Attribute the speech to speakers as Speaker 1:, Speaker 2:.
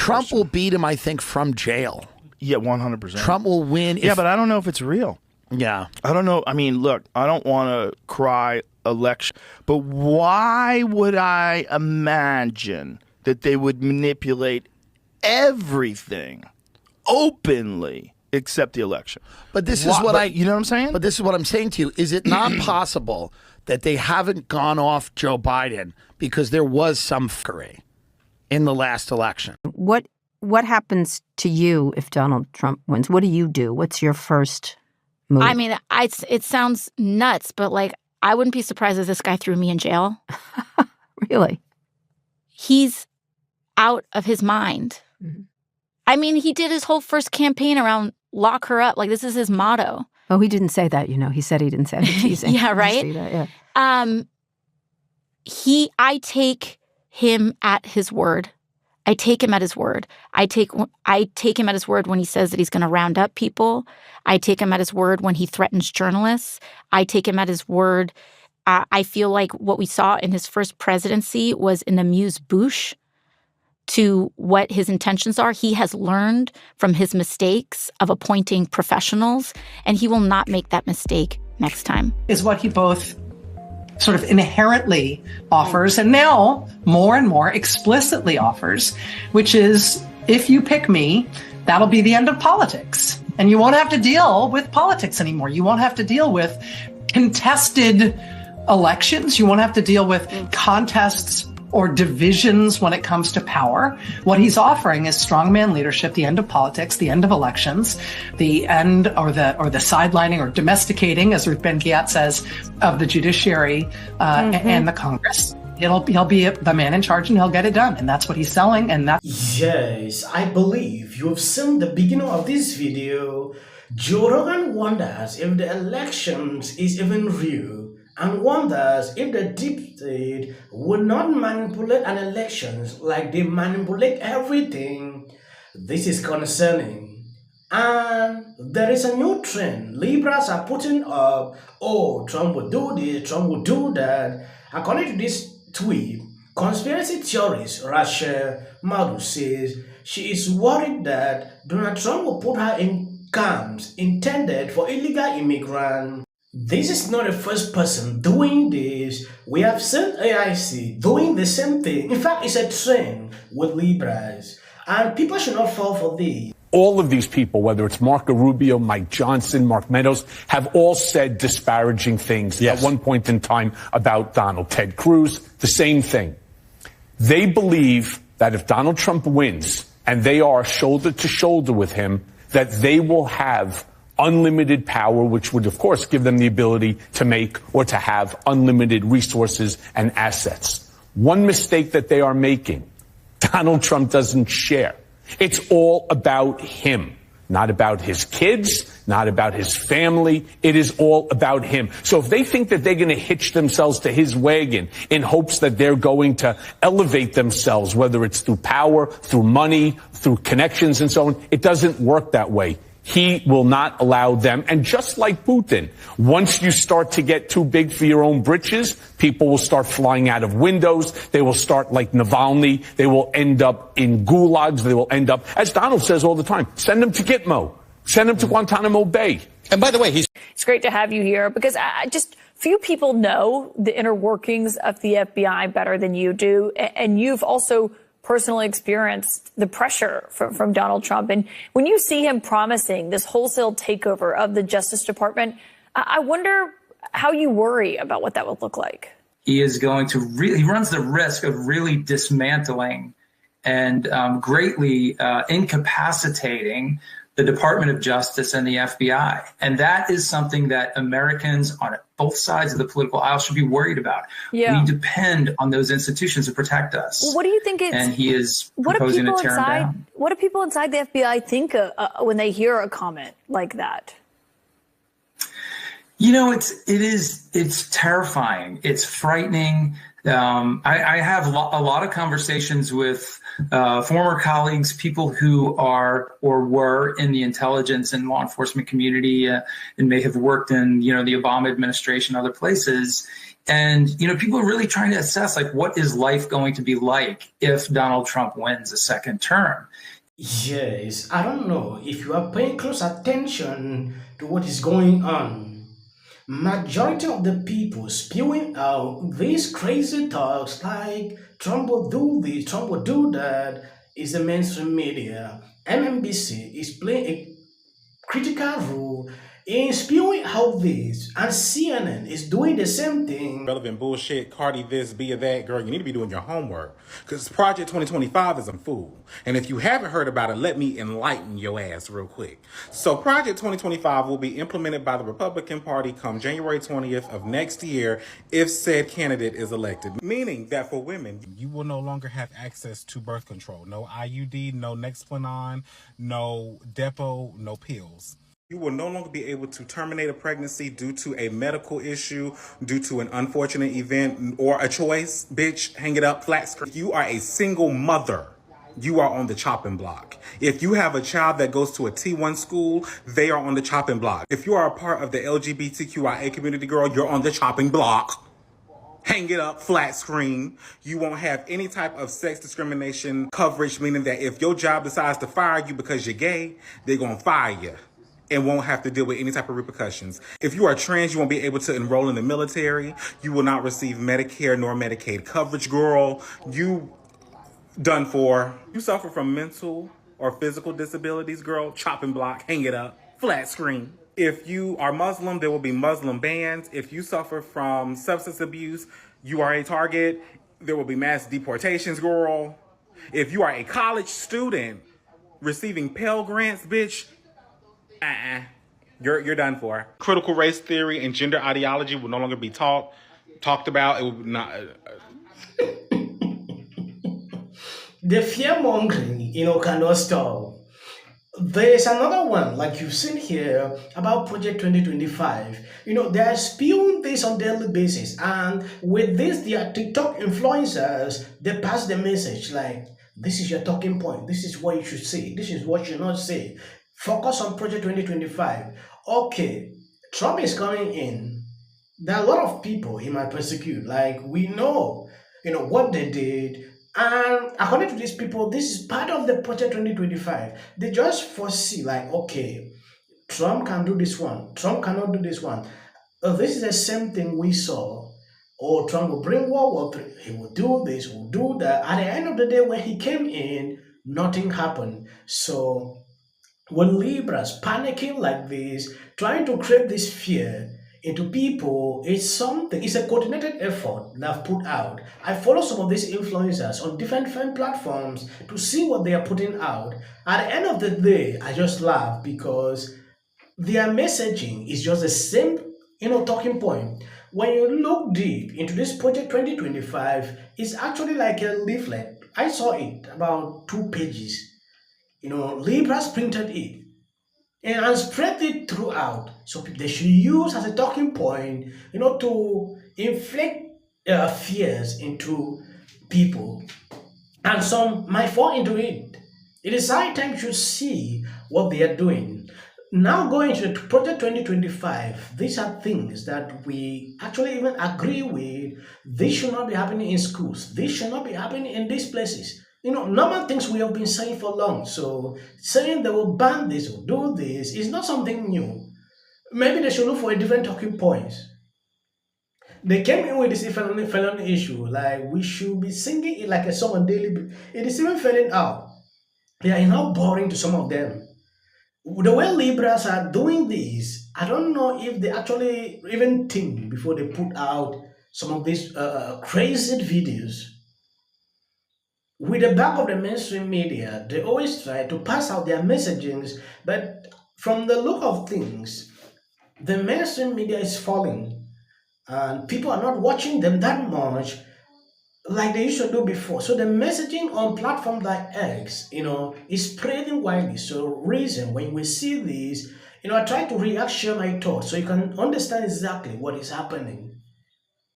Speaker 1: Trump will beat him, I think, from jail.
Speaker 2: Yeah, 100%.
Speaker 1: Trump will win.
Speaker 2: Yeah, but I don't know if it's real.
Speaker 1: Yeah.
Speaker 2: I don't know. I mean, look, I don't want to cry election, but why would I imagine that they would manipulate everything openly except the election?
Speaker 1: But this is what
Speaker 2: you know what I'm saying?
Speaker 1: But this is what I'm saying to you. Is it not possible that they haven't gone off Joe Biden because there was some fuckery in the last election?
Speaker 3: What happens to you if Donald Trump wins? What do you do? What's your first move?
Speaker 4: I mean, it sounds nuts, but like, I wouldn't be surprised if this guy threw me in jail.
Speaker 3: Really?
Speaker 4: He's out of his mind.
Speaker 3: Mm-hmm.
Speaker 4: I mean, he did his whole first campaign around lock her up. Like, this is his motto.
Speaker 3: Oh, he didn't say that, you know. He said he didn't say it. Teasing.
Speaker 4: Yeah, right?
Speaker 3: Yeah.
Speaker 4: I take him at his word. I take him at his word. I take him at his word when he says that he's going to round up people. I take him at his word when he threatens journalists. I take him at his word. I feel like what we saw in his first presidency was an amuse-bouche to what his intentions are. He has learned from his mistakes of appointing professionals, and he will not make that mistake next time.
Speaker 5: Is what he both sort of inherently offers, and now more and more explicitly offers, which is, if you pick me, that'll be the end of politics. And you won't have to deal with politics anymore. You won't have to deal with contested elections. You won't have to deal with contests or divisions when it comes to power. What he's offering is strongman leadership, the end of politics, the end of elections, the end or the sidelining or domesticating, as Ruth Ben-Ghiat says, of the judiciary and the Congress. He'll be the man in charge and he'll get it done. And that's what he's selling. And that's...
Speaker 6: Yes, I believe you have seen the beginning of this video. Joe Rogan wonders if the elections is even real, and wonders if the deep state would not manipulate an elections like they manipulate everything. This is concerning. And there is a new trend. Liberals are putting up, oh, Trump will do this, Trump will do that. According to this tweet, conspiracy theorist Rachel Maddow says she is worried that Donald Trump will put her in camps intended for illegal immigrants. This is not the first person doing this. We have seen AIC doing the same thing. In fact, it's a trend with liberals. And people should not fall for this.
Speaker 7: All of these people, whether it's Marco Rubio, Mike Johnson, Mark Meadows, have all said disparaging things at one point in time about Donald. Ted Cruz, the same thing. They believe that if Donald Trump wins and they are shoulder to shoulder with him, that they will have unlimited power, which would, of course, give them the ability to make or to have unlimited resources and assets. One mistake that they are making, Donald Trump doesn't share. It's all about him, not about his kids, not about his family. It is all about him. So if they think that they're going to hitch themselves to his wagon in hopes that they're going to elevate themselves, whether it's through power, through money, through connections and so on, it doesn't work that way. He will not allow them. And just like Putin, once you start to get too big for your own britches, people will start flying out of windows. They will start like Navalny. They will end up in gulags. They will end up, as Donald says all the time, send them to Gitmo. Send them to Guantanamo Bay.
Speaker 8: And by the way,
Speaker 9: it's great to have you here because just few people know the inner workings of the FBI better than you do. And you've also personally experienced the pressure from Donald Trump. And when you see him promising this wholesale takeover of the Justice Department, I wonder how you worry about what that would look like.
Speaker 10: He is going to he runs the risk of really dismantling and greatly incapacitating the Department of Justice and the FBI. And that is something that Americans on both sides of the political aisle should be worried about. Yeah. We depend on those institutions to protect us.
Speaker 9: Well, what do you think
Speaker 10: and he is proposing to tear them down.
Speaker 9: What do people inside the FBI think when they hear a comment like that?
Speaker 10: You know, it's terrifying. It's frightening. I have a lot of conversations with former colleagues, people who are or were in the intelligence and law enforcement community and may have worked in, the Obama administration, other places. And, people are really trying to assess, like, what is life going to be like if Donald Trump wins a second term?
Speaker 6: Yes, I don't know if you are paying close attention to what is going on. Majority of the people spewing out these crazy talks like Trump will do this, Trump will do that, is the mainstream media. MMBC is playing a critical role in spewing out this, and CNN is doing the same thing.
Speaker 8: Relevant bullshit, Cardi this, be that, girl, you need to be doing your homework. Because Project 2025 is a fool. And if you haven't heard about it, let me enlighten your ass real quick. So Project 2025 will be implemented by the Republican Party come January 20th of next year if said candidate is elected. Meaning that for women, you will no longer have access to birth control. No IUD, no Nexplanon, no Depo, no pills. You will no longer be able to terminate a pregnancy due to a medical issue, due to an unfortunate event, or a choice. Bitch, hang it up, flat screen. If you are a single mother, you are on the chopping block. If you have a child that goes to a T1 school, they are on the chopping block. If you are a part of the LGBTQIA community, girl, you're on the chopping block. Hang it up, flat screen. You won't have any type of sex discrimination coverage, meaning that if your job decides to fire you because you're gay, they're gonna fire you and won't have to deal with any type of repercussions. If you are trans, you won't be able to enroll in the military. You will not receive Medicare nor Medicaid coverage, girl. You done for. You suffer from mental or physical disabilities, girl, chopping block, hang it up, flat screen. If you are Muslim, there will be Muslim bans. If you suffer from substance abuse, you are a target. There will be mass deportations, girl. If you are a college student receiving Pell Grants, bitch, you're done for. Critical race theory and gender ideology will no longer be talked about. It will not.
Speaker 6: The fear mongering, cannot stop. There is another one, like you've seen here, about Project 2025. They are spewing this on daily basis, and with this, they are TikTok influencers. They pass the message like, this is your talking point. This is what you should say. This is what you should not say. Focus on Project 2025. Okay, Trump is coming in. There are a lot of people he might persecute. Like, we know, what they did. And according to these people, this is part of the Project 2025. They just foresee, like, okay, Trump can do this one. Trump cannot do this one. This is the same thing we saw. Oh, Trump will bring World War III. He will do this, will do that. At the end of the day, when he came in, nothing happened. So when Libras panicking like this, trying to create this fear into people, it's a coordinated effort that I've put out. I follow some of these influencers on different platforms to see what they are putting out. At the end of the day, I just laugh because their messaging is just the same, talking point. When you look deep into this Project 2025, it's actually like a leaflet. I saw it about 2 pages. Libras printed it and spread it throughout. So they should use as a talking point, to inflict fears into people. And some might fall into it. It is high time to see what they are doing. Now going to Project 2025, these are things that we actually even agree with. This should not be happening in schools. This should not be happening in these places. Normal things we have been saying for long. So saying they will ban this or do this is not something new. Maybe they should look for a different talking point. They came in with this felony issue, like we should be singing it like a song on daily. It is even falling out. They are now boring to some of them. The way Libras are doing this, I don't know if they actually even think before they put out some of these crazy videos. With the back of the mainstream media, they always try to pass out their messagings, but from the look of things, the mainstream media is falling, and people are not watching them that much like they used to do before. So the messaging on platforms like X, is spreading widely. So reason when we see this, I try to react, share my thoughts so you can understand exactly what is happening.